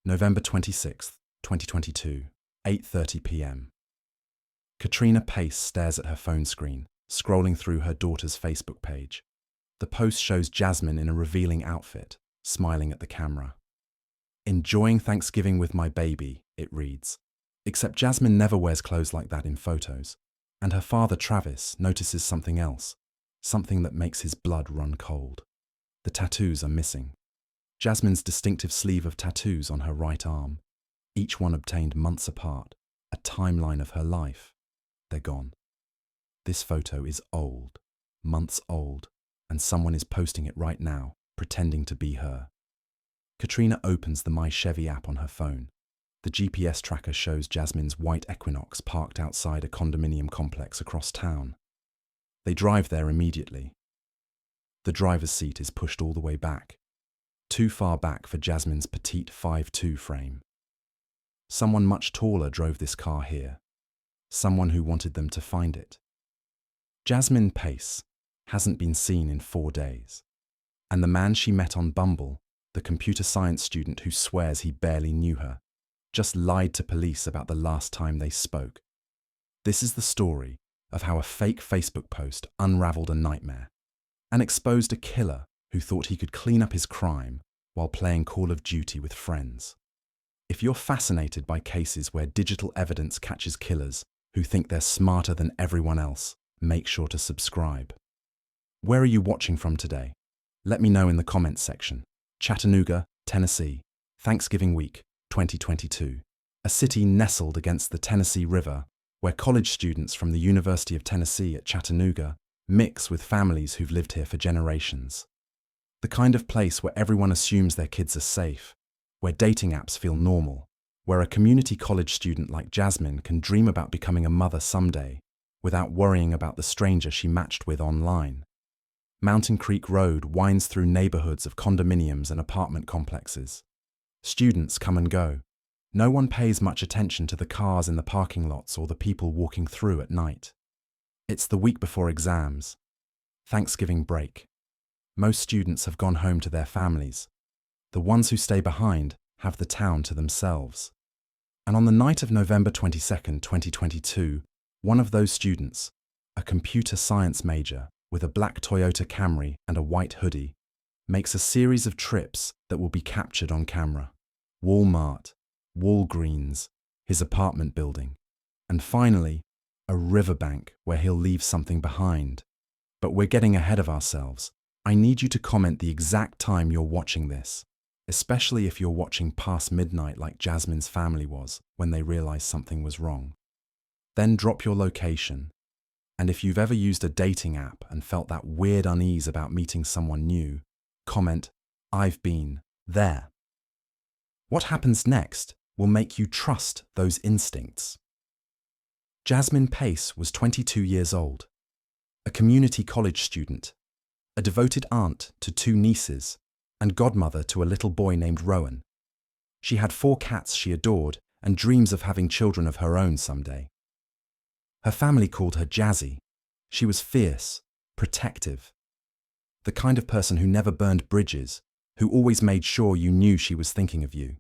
November 26th, 2022, 8:30 p.m. Katrina Pace stares at her phone screen, scrolling through her daughter's Facebook page. The post shows Jasmine in a revealing outfit, smiling at the camera. "Enjoying Thanksgiving with my baby," it reads. Except Jasmine never wears clothes like that in photos, and her father Travis notices something else, something that makes his blood run cold. The tattoos are missing. Jasmine's distinctive sleeve of tattoos on her right arm, each one obtained months apart, a timeline of her life. They're gone. This photo is old, months old, and someone is posting it right now, pretending to be her. Katrina opens the My Chevy app on her phone. The GPS tracker shows Jasmine's white Equinox parked outside a condominium complex across town. They drive there immediately. The driver's seat is pushed all the way back, too far back for Jasmine's petite 5'2" frame. Someone much taller drove this car here, someone who wanted them to find it. Jasmine Pace hasn't been seen in 4 days, and the man she met on Bumble, the computer science student who swears he barely knew her, just lied to police about the last time they spoke. This is the story of how a fake Facebook post unraveled a nightmare and exposed a killer who thought he could clean up his crime while playing Call of Duty with friends. If you're fascinated by cases where digital evidence catches killers who think they're smarter than everyone else, make sure to subscribe. Where are you watching from today? Let me know in the comments section. Chattanooga, Tennessee, Thanksgiving week, 2022. A city nestled against the Tennessee River, where college students from the University of Tennessee at Chattanooga mix with families who've lived here for generations. The kind of place where everyone assumes their kids are safe, where dating apps feel normal, where a community college student like Jasmine can dream about becoming a mother someday without worrying about the stranger she matched with online. Mountain Creek Road winds through neighborhoods of condominiums and apartment complexes. Students come and go. No one pays much attention to the cars in the parking lots or the people walking through at night. It's the week before exams. Thanksgiving break. Most students have gone home to their families. The ones who stay behind have the town to themselves. And on the night of November 22nd, 2022, one of those students, a computer science major with a black Toyota Camry and a white hoodie, makes a series of trips that will be captured on camera. Walmart, Walgreens, his apartment building, and finally, a riverbank where he'll leave something behind. But we're getting ahead of ourselves. I need you to comment the exact time you're watching this, especially if you're watching past midnight like Jasmine's family was when they realized something was wrong. Then drop your location. And if you've ever used a dating app and felt that weird unease about meeting someone new, comment, "I've been there." What happens next will make you trust those instincts. Jasmine Pace was 22 years old, a community college student, a devoted aunt to 2 nieces, and godmother to a little boy named Rowan. She had 4 cats she adored and dreams of having children of her own someday. Her family called her Jazzy. She was fierce, protective, the kind of person who never burned bridges, who always made sure you knew she was thinking of you.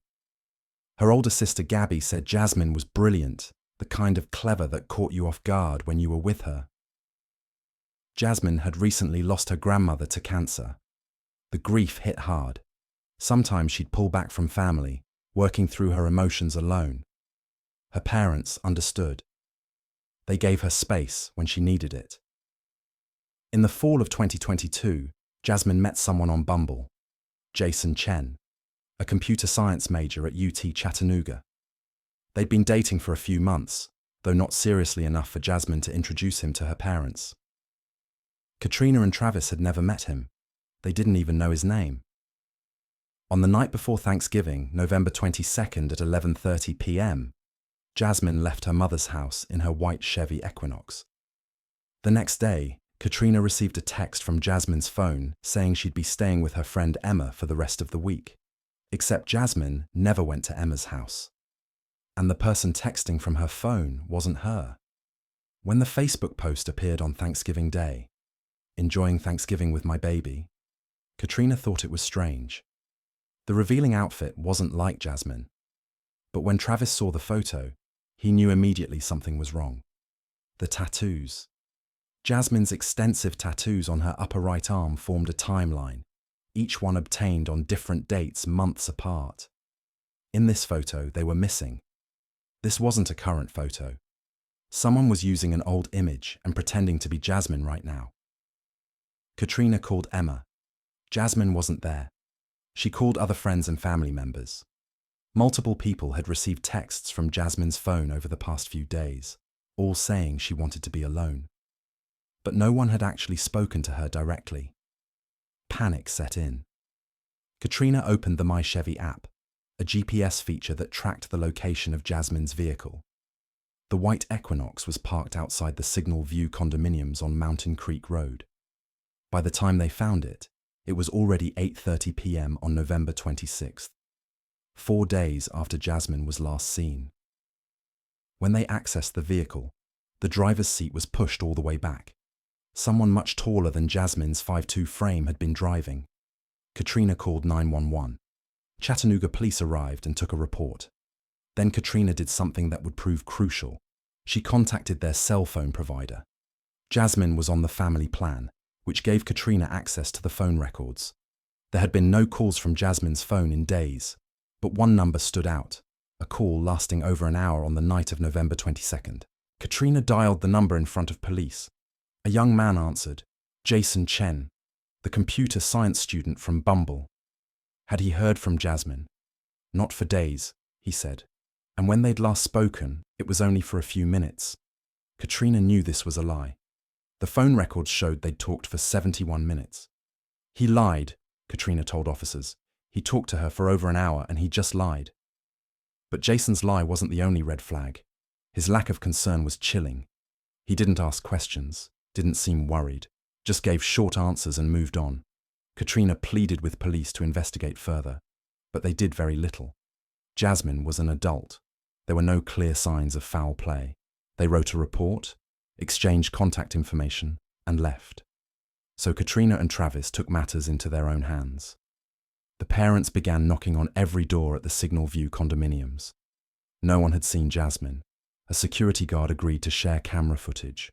Her older sister Gabby said Jasmine was brilliant, the kind of clever that caught you off guard when you were with her. Jasmine had recently lost her grandmother to cancer. The grief hit hard. Sometimes she'd pull back from family, working through her emotions alone. Her parents understood. They gave her space when she needed it. In the fall of 2022, Jasmine met someone on Bumble, Jason Chen, a computer science major at UT Chattanooga. They'd been dating for a few months, though not seriously enough for Jasmine to introduce him to her parents. Katrina and Travis had never met him. They didn't even know his name. On the night before Thanksgiving, November 22nd at 11:30 p.m., Jasmine left her mother's house in her white Chevy Equinox. The next day, Katrina received a text from Jasmine's phone saying she'd be staying with her friend Emma for the rest of the week. Except Jasmine never went to Emma's house. And the person texting from her phone wasn't her. When the Facebook post appeared on Thanksgiving Day, "Enjoying Thanksgiving with my baby," Katrina thought it was strange. The revealing outfit wasn't like Jasmine, But when Travis saw the photo, he knew immediately something was wrong. The tattoos. Jasmine's extensive tattoos on her upper right arm formed a timeline, each one obtained on different dates months apart. In this photo, they were missing. This wasn't a current photo. Someone was using an old image and pretending to be Jasmine right now. Katrina called Emma. Jasmine wasn't there. She called other friends and family members. Multiple people had received texts from Jasmine's phone over the past few days, all saying she wanted to be alone. But no one had actually spoken to her directly. Panic set in. Katrina opened the My Chevy app, a GPS feature that tracked the location of Jasmine's vehicle. The white Equinox was parked outside the Signal View condominiums on Mountain Creek Road. By the time they found it, it was already 8:30 p.m. on November 26th, 4 days after Jasmine was last seen. When they accessed the vehicle, the driver's seat was pushed all the way back. Someone much taller than Jasmine's 5'2" frame had been driving. Katrina called 911. Chattanooga police arrived and took a report. Then Katrina did something that would prove crucial. She contacted their cell phone provider. Jasmine was on the family plan, which gave Katrina access to the phone records. There had been no calls from Jasmine's phone in days, but one number stood out, a call lasting over an hour on the night of November 22nd. Katrina dialed the number in front of police. A young man answered, Jason Chen, the computer science student from Bumble. Had he heard from Jasmine? Not for days, he said. And when they'd last spoken, it was only for a few minutes. Katrina knew this was a lie. The phone records showed they'd talked for 71 minutes. He lied, Katrina told officers. He talked to her for over an hour and he just lied. But Jason's lie wasn't the only red flag. His lack of concern was chilling. He didn't ask questions, didn't seem worried, just gave short answers and moved on. Katrina pleaded with police to investigate further, but they did very little. Jasmine was an adult. There were no clear signs of foul play. They wrote a report, exchanged contact information, and left. So Katrina and Travis took matters into their own hands. The parents began knocking on every door at the Signal View condominiums. No one had seen Jasmine. A security guard agreed to share camera footage.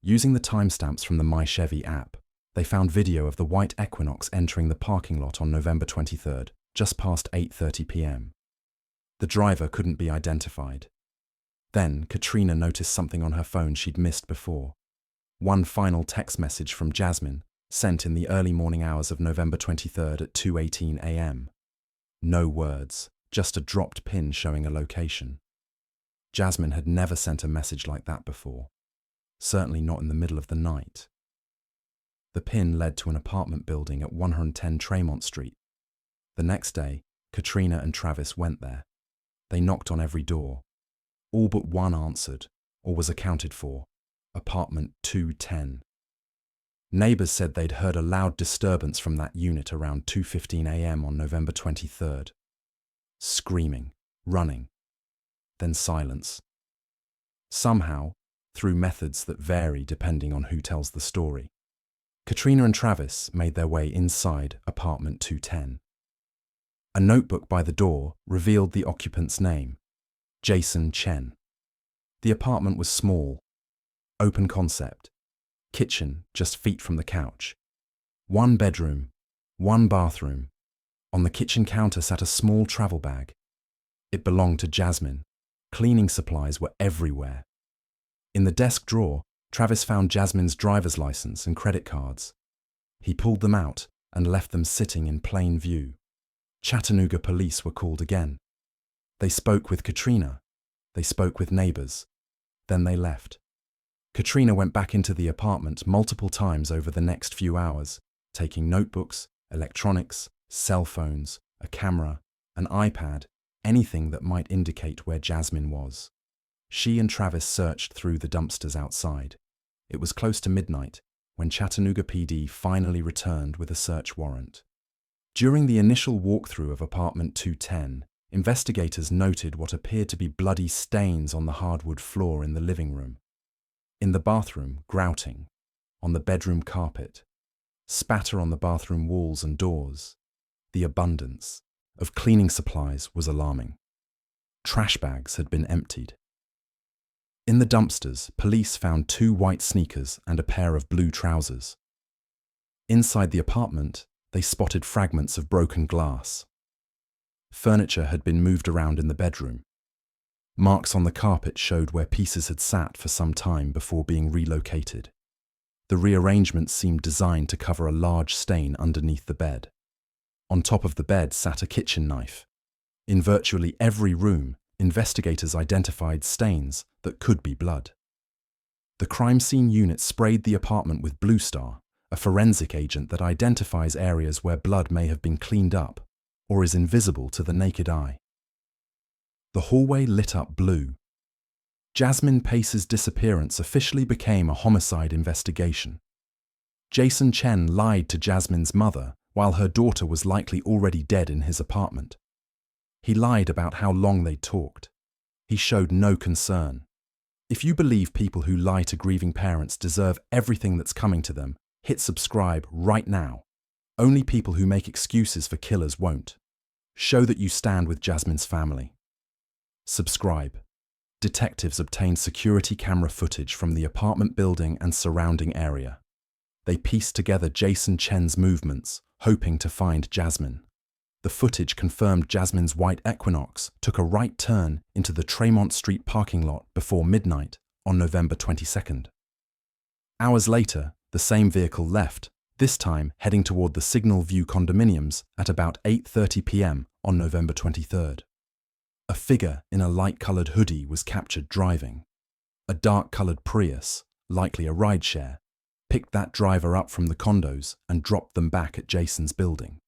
Using the timestamps from the My Chevy app, they found video of the white Equinox entering the parking lot on November 23rd, just past 8:30 p.m. The driver couldn't be identified. Then Katrina noticed something on her phone she'd missed before. One final text message from Jasmine, sent in the early morning hours of November 23rd at 2:18 a.m. No words, just a dropped pin showing a location. Jasmine had never sent a message like that before, certainly not in the middle of the night. The pin led to an apartment building at 110 Tremont Street. The next day, Katrina and Travis went there. They knocked on every door. All but one answered, or was accounted for, apartment 210. Neighbors said they'd heard a loud disturbance from that unit around 2:15 a.m. on November 23rd. Screaming, running, then silence. Somehow, through methods that vary depending on who tells the story, Katrina and Travis made their way inside apartment 210. A notebook by the door revealed the occupant's name, Jason Chen. The apartment was small, open concept, kitchen just feet from the couch. One bedroom, one bathroom. On the kitchen counter sat a small travel bag. It belonged to Jasmine. Cleaning supplies were everywhere. In the desk drawer, Travis found Jasmine's driver's license and credit cards. He pulled them out and left them sitting in plain view. Chattanooga police were called again. They spoke with Katrina. They spoke with neighbors. Then they left. Katrina went back into the apartment multiple times over the next few hours, taking notebooks, electronics, cell phones, a camera, an iPad, anything that might indicate where Jasmine was. She and Travis searched through the dumpsters outside. It was close to midnight when Chattanooga PD finally returned with a search warrant. During the initial walkthrough of apartment 210, investigators noted what appeared to be bloody stains on the hardwood floor in the living room. In the bathroom, grouting. On the bedroom carpet. Spatter on the bathroom walls and doors. The abundance of cleaning supplies was alarming. Trash bags had been emptied. In the dumpsters, police found 2 white sneakers and a pair of blue trousers. Inside the apartment, they spotted fragments of broken glass. Furniture had been moved around in the bedroom. Marks on the carpet showed where pieces had sat for some time before being relocated. The rearrangement seemed designed to cover a large stain underneath the bed. On top of the bed sat a kitchen knife. In virtually every room, investigators identified stains that could be blood. The crime scene unit sprayed the apartment with Blue Star, a forensic agent that identifies areas where blood may have been cleaned up or is invisible to the naked eye. The hallway lit up blue. Jasmine Pace's disappearance officially became a homicide investigation. Jason Chen lied to Jasmine's mother while her daughter was likely already dead in his apartment. He lied about how long they'd talked. He showed no concern. If you believe people who lie to grieving parents deserve everything that's coming to them, hit subscribe right now. Only people who make excuses for killers won't. Show that you stand with Jasmine's family. Subscribe. Detectives obtained security camera footage from the apartment building and surrounding area. They pieced together Jason Chen's movements, hoping to find Jasmine. The footage confirmed Jasmine's white Equinox took a right turn into the Tremont Street parking lot before midnight on November 22nd. Hours later, the same vehicle left, this time heading toward the Signal View condominiums at about 8:30 p.m. on November 23rd. A figure in a light-colored hoodie was captured driving. A dark-colored Prius, likely a rideshare, picked that driver up from the condos and dropped them back at Jason's building.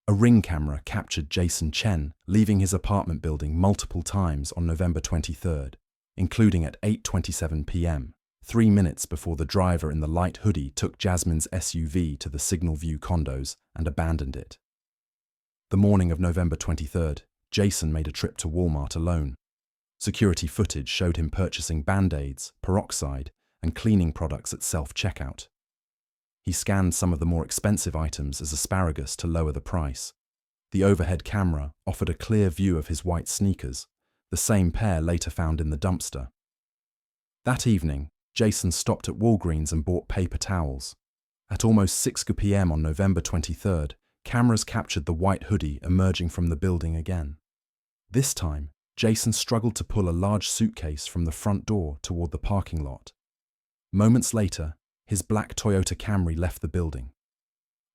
A Ring camera captured Jason Chen leaving his apartment building multiple times on November 23rd, including at 8:27 p.m., 3 minutes before the driver in the light hoodie took Jasmine's SUV to the Signal View condos and abandoned it. The morning of November 23rd, Jason made a trip to Walmart alone. Security footage showed him purchasing Band-Aids, peroxide, and cleaning products at self-checkout. He scanned some of the more expensive items as asparagus to lower the price. The overhead camera offered a clear view of his white sneakers, the same pair later found in the dumpster. That evening, Jason stopped at Walgreens and bought paper towels. At almost 6 p.m. on November 23rd, cameras captured the white hoodie emerging from the building again. This time, Jason struggled to pull a large suitcase from the front door toward the parking lot. Moments later, his black Toyota Camry left the building.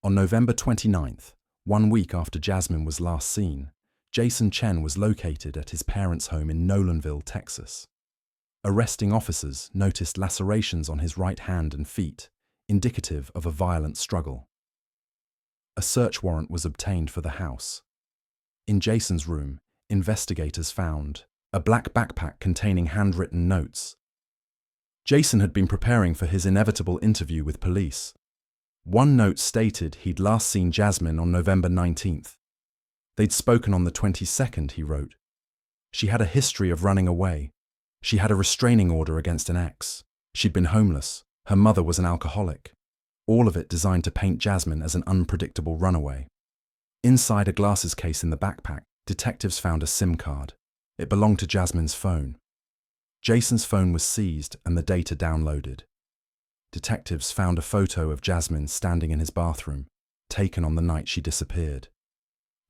On November 29th, 1 week after Jasmine was last seen, Jason Chen was located at his parents' home in Nolanville, Texas. Arresting officers noticed lacerations on his right hand and feet, indicative of a violent struggle. A search warrant was obtained for the house. In Jason's room, investigators found a black backpack containing handwritten notes. Jason had been preparing for his inevitable interview with police. One note stated he'd last seen Jasmine on November 19th. They'd spoken on the 22nd, he wrote. She had a history of running away. She had a restraining order against an ex. She'd been homeless. Her mother was an alcoholic. All of it designed to paint Jasmine as an unpredictable runaway. Inside a glasses case in the backpack, detectives found a SIM card. It belonged to Jasmine's phone. Jason's phone was seized and the data downloaded. Detectives found a photo of Jasmine standing in his bathroom, taken on the night she disappeared.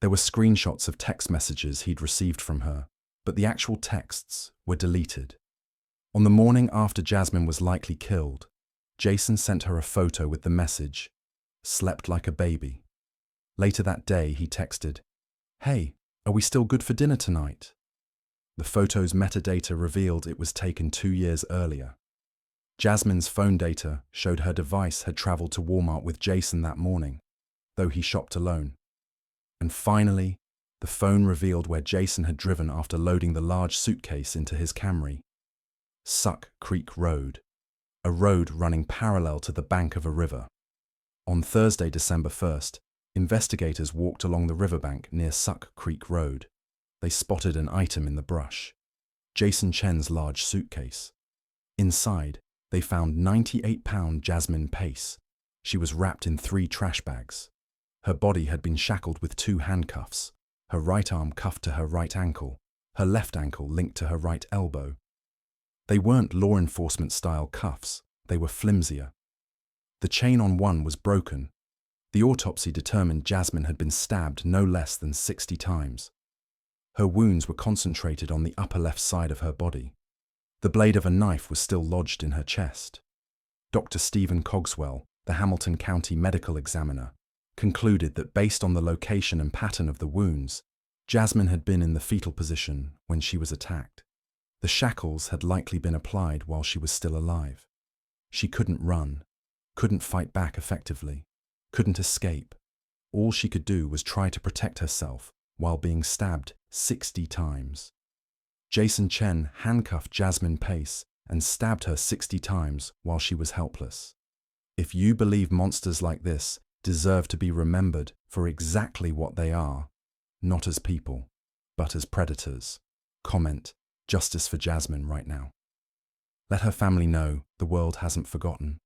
There were screenshots of text messages he'd received from her, but the actual texts were deleted. On the morning after Jasmine was likely killed, Jason sent her a photo with the message, "Slept like a baby." Later that day, he texted, "Hey, are we still good for dinner tonight?" The photo's metadata revealed it was taken 2 years earlier. Jasmine's phone data showed her device had traveled to Walmart with Jason that morning, though he shopped alone. And finally, the phone revealed where Jason had driven after loading the large suitcase into his Camry. Suck Creek Road, a road running parallel to the bank of a river. On Thursday, December 1st, investigators walked along the riverbank near Suck Creek Road. They spotted an item in the brush, Jason Chen's large suitcase. Inside, they found 98-pound Jasmine Pace. She was wrapped in 3 trash bags. Her body had been shackled with 2 handcuffs, her right arm cuffed to her right ankle, her left ankle linked to her right elbow. They weren't law enforcement-style cuffs, they were flimsier. The chain on one was broken. The autopsy determined Jasmine had been stabbed no less than 60 times. Her wounds were concentrated on the upper left side of her body. The blade of a knife was still lodged in her chest. Dr. Stephen Cogswell, the Hamilton County medical examiner, concluded that based on the location and pattern of the wounds, Jasmine had been in the fetal position when she was attacked. The shackles had likely been applied while she was still alive. She couldn't run, couldn't fight back effectively, couldn't escape. All she could do was try to protect herself while being stabbed 60 times. Jason Chen handcuffed Jasmine Pace and stabbed her 60 times while she was helpless. If you believe monsters like this deserve to be remembered for exactly what they are, not as people, but as predators, comment "Justice for Jasmine" right now. Let her family know the world hasn't forgotten.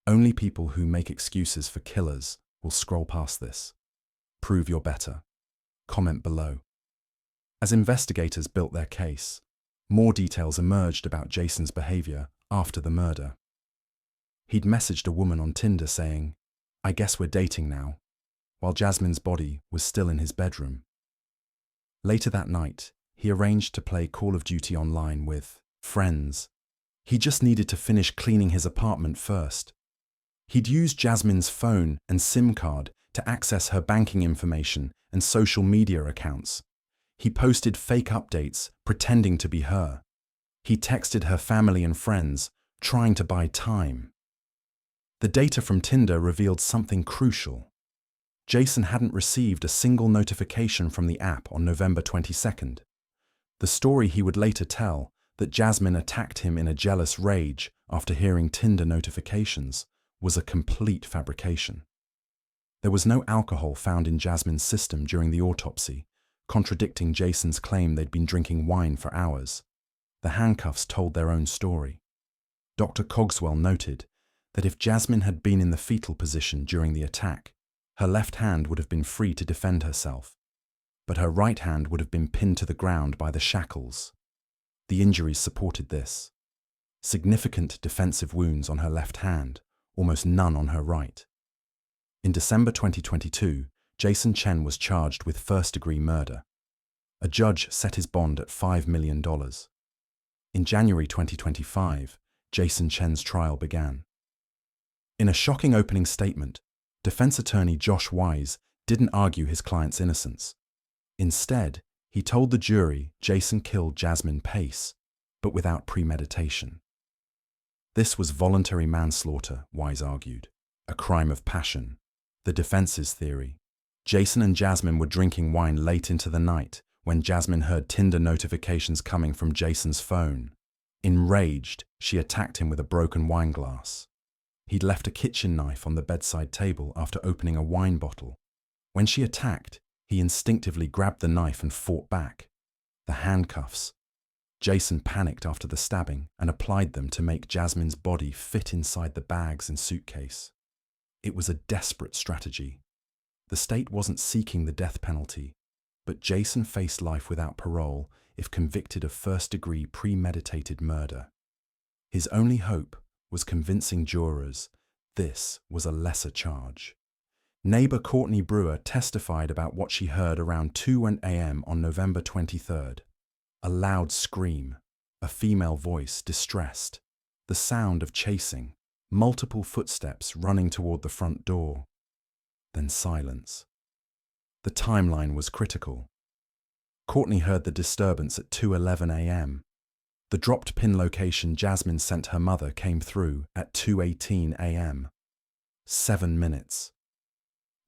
Only people who make excuses for killers will scroll past this. Prove you're better. Comment below. As investigators built their case, more details emerged about Jason's behavior after the murder. He'd messaged a woman on Tinder saying, "I guess we're dating now," while Jasmine's body was still in his bedroom. Later that night, he arranged to play Call of Duty online with friends. He just needed to finish cleaning his apartment first. He'd used Jasmine's phone and SIM card to access her banking information and social media accounts. He posted fake updates pretending to be her. He texted her family and friends, trying to buy time. The data from Tinder revealed something crucial. Jason hadn't received a single notification from the app on November 22nd. The story he would later tell, that Jasmine attacked him in a jealous rage after hearing Tinder notifications, was a complete fabrication. There was no alcohol found in Jasmine's system during the autopsy, contradicting Jason's claim they'd been drinking wine for hours. The handcuffs told their own story. Dr. Cogswell noted that if Jasmine had been in the fetal position during the attack, her left hand would have been free to defend herself, but her right hand would have been pinned to the ground by the shackles. The injuries supported this. Significant defensive wounds on her left hand, almost none on her right. In December 2022, Jason Chen was charged with first-degree murder. A judge set his bond at $5 million. In January 2025, Jason Chen's trial began. In a shocking opening statement, defense attorney Josh Wise didn't argue his client's innocence. Instead, he told the jury Jason killed Jasmine Pace, but without premeditation. This was voluntary manslaughter, Wise argued, a crime of passion. The defense's theory: Jason and Jasmine were drinking wine late into the night when Jasmine heard Tinder notifications coming from Jason's phone. Enraged, she attacked him with a broken wine glass. He'd left a kitchen knife on the bedside table after opening a wine bottle. When she attacked, he instinctively grabbed the knife and fought back. The handcuffs. Jason panicked after the stabbing and applied them to make Jasmine's body fit inside the bags and suitcase. It was a desperate strategy. The state wasn't seeking the death penalty, but Jason faced life without parole if convicted of first-degree premeditated murder. His only hope was convincing jurors this was a lesser charge. Neighbor Courtney Brewer testified about what she heard around 2 a.m. on November 23rd. A loud scream, a female voice distressed, the sound of chasing, multiple footsteps running toward the front door. Then silence. The timeline was critical. Courtney heard the disturbance at 2:11 a.m. The dropped pin location Jasmine sent her mother came through at 2:18 a.m. 7 minutes.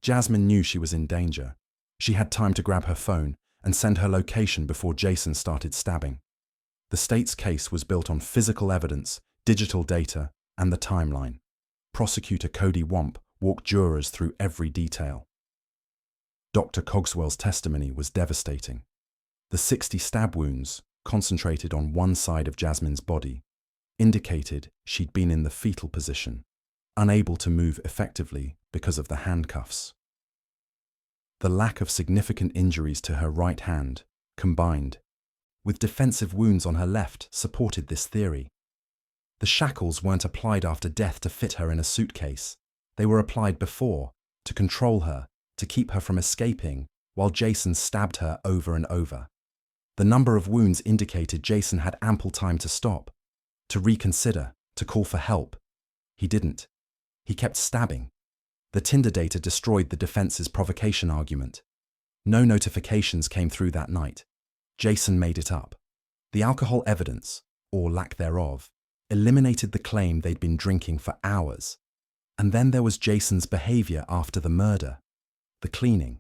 Jasmine knew she was in danger. She had time to grab her phone and send her location before Jason started stabbing. The state's case was built on physical evidence, digital data, and the timeline. Prosecutor Cody Womp walked jurors through every detail. Dr. Cogswell's testimony was devastating. The 60 stab wounds, concentrated on one side of Jasmine's body, indicated she'd been in the fetal position, unable to move effectively because of the handcuffs. The lack of significant injuries to her right hand, combined, with defensive wounds on her left, supported this theory. The shackles weren't applied after death to fit her in a suitcase. They were applied before, to control her, to keep her from escaping, while Jason stabbed her over and over. The number of wounds indicated Jason had ample time to stop, to reconsider, to call for help. He didn't. He kept stabbing. The Tinder data destroyed the defense's provocation argument. No notifications came through that night. Jason made it up. The alcohol evidence, or lack thereof, eliminated the claim they'd been drinking for hours. And then there was Jason's behavior after the murder. The cleaning.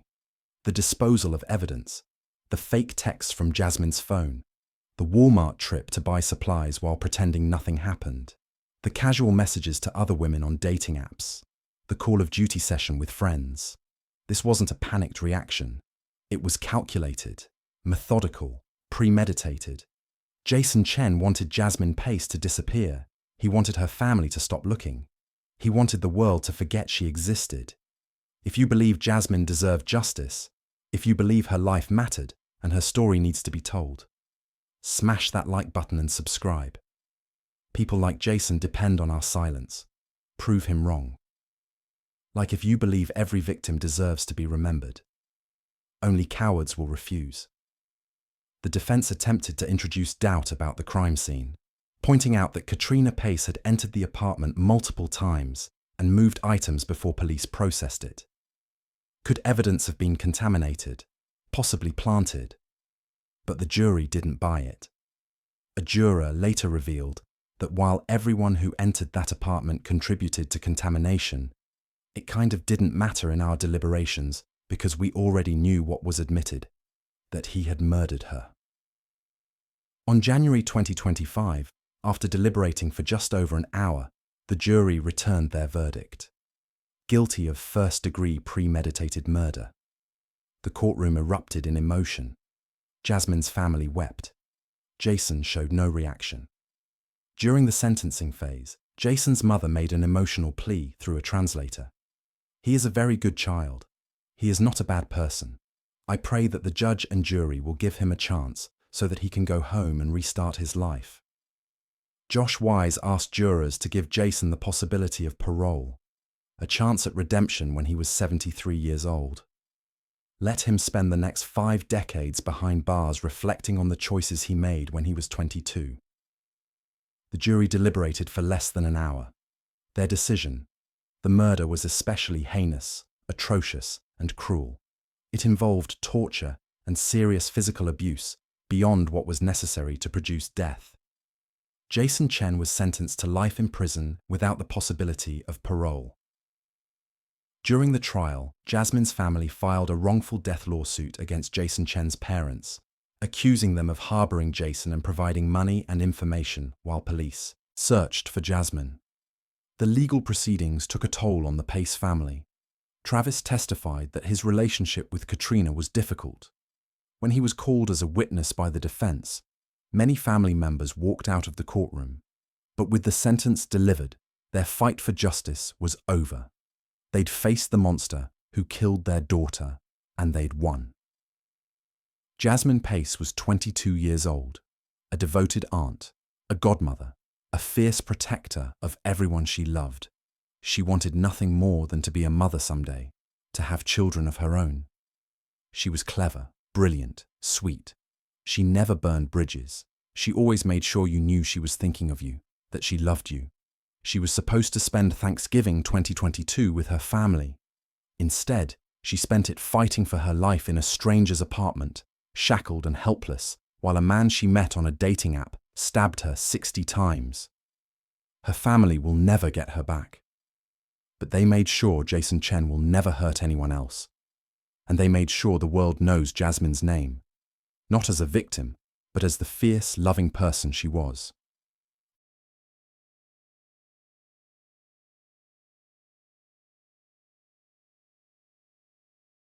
The disposal of evidence. The fake texts from Jasmine's phone. The Walmart trip to buy supplies while pretending nothing happened. The casual messages to other women on dating apps. The Call of Duty session with friends. This wasn't a panicked reaction. It was calculated, methodical, premeditated. Jason Chen wanted Jasmine Pace to disappear. He wanted her family to stop looking. He wanted the world to forget she existed. If you believe Jasmine deserved justice, if you believe her life mattered and her story needs to be told, smash that like button and subscribe. People like Jason depend on our silence. Prove him wrong. Like if you believe every victim deserves to be remembered. Only cowards will refuse. The defense attempted to introduce doubt about the crime scene, pointing out that Katrina Pace had entered the apartment multiple times and moved items before police processed it. Could evidence have been contaminated, possibly planted? But the jury didn't buy it. A juror later revealed that while everyone who entered that apartment contributed to contamination, it kind of didn't matter in our deliberations because we already knew what was admitted, that he had murdered her. On January 2025, after deliberating for just over an hour, the jury returned their verdict. Guilty of first-degree premeditated murder. The courtroom erupted in emotion. Jasmine's family wept. Jason showed no reaction. During the sentencing phase, Jason's mother made an emotional plea through a translator. He is a very good child. He is not a bad person. I pray that the judge and jury will give him a chance so that he can go home and restart his life. Josh Wise asked jurors to give Jason the possibility of parole, a chance at redemption when he was 73 years old. Let him spend the next 5 decades behind bars reflecting on the choices he made when he was 22. The jury deliberated for less than an hour. Their decision: the murder was especially heinous, atrocious, and cruel. It involved torture and serious physical abuse beyond what was necessary to produce death. Jason Chen was sentenced to life in prison without the possibility of parole. During the trial, Jasmine's family filed a wrongful death lawsuit against Jason Chen's parents, accusing them of harboring Jason and providing money and information while police searched for Jasmine. The legal proceedings took a toll on the Pace family. Travis testified that his relationship with Katrina was difficult. When he was called as a witness by the defense, many family members walked out of the courtroom. But with the sentence delivered, their fight for justice was over. They'd faced the monster who killed their daughter, and they'd won. Jasmine Pace was 22 years old, a devoted aunt, a godmother, a fierce protector of everyone she loved. She wanted nothing more than to be a mother someday, to have children of her own. She was clever, brilliant, sweet. She never burned bridges. She always made sure you knew she was thinking of you, that she loved you. She was supposed to spend Thanksgiving 2022 with her family. Instead, she spent it fighting for her life in a stranger's apartment, shackled and helpless, while a man she met on a dating app stabbed her 60 times. Her family will never get her back. But they made sure Jason Chen will never hurt anyone else. And they made sure the world knows Jasmine's name, not as a victim, but as the fierce, loving person she was.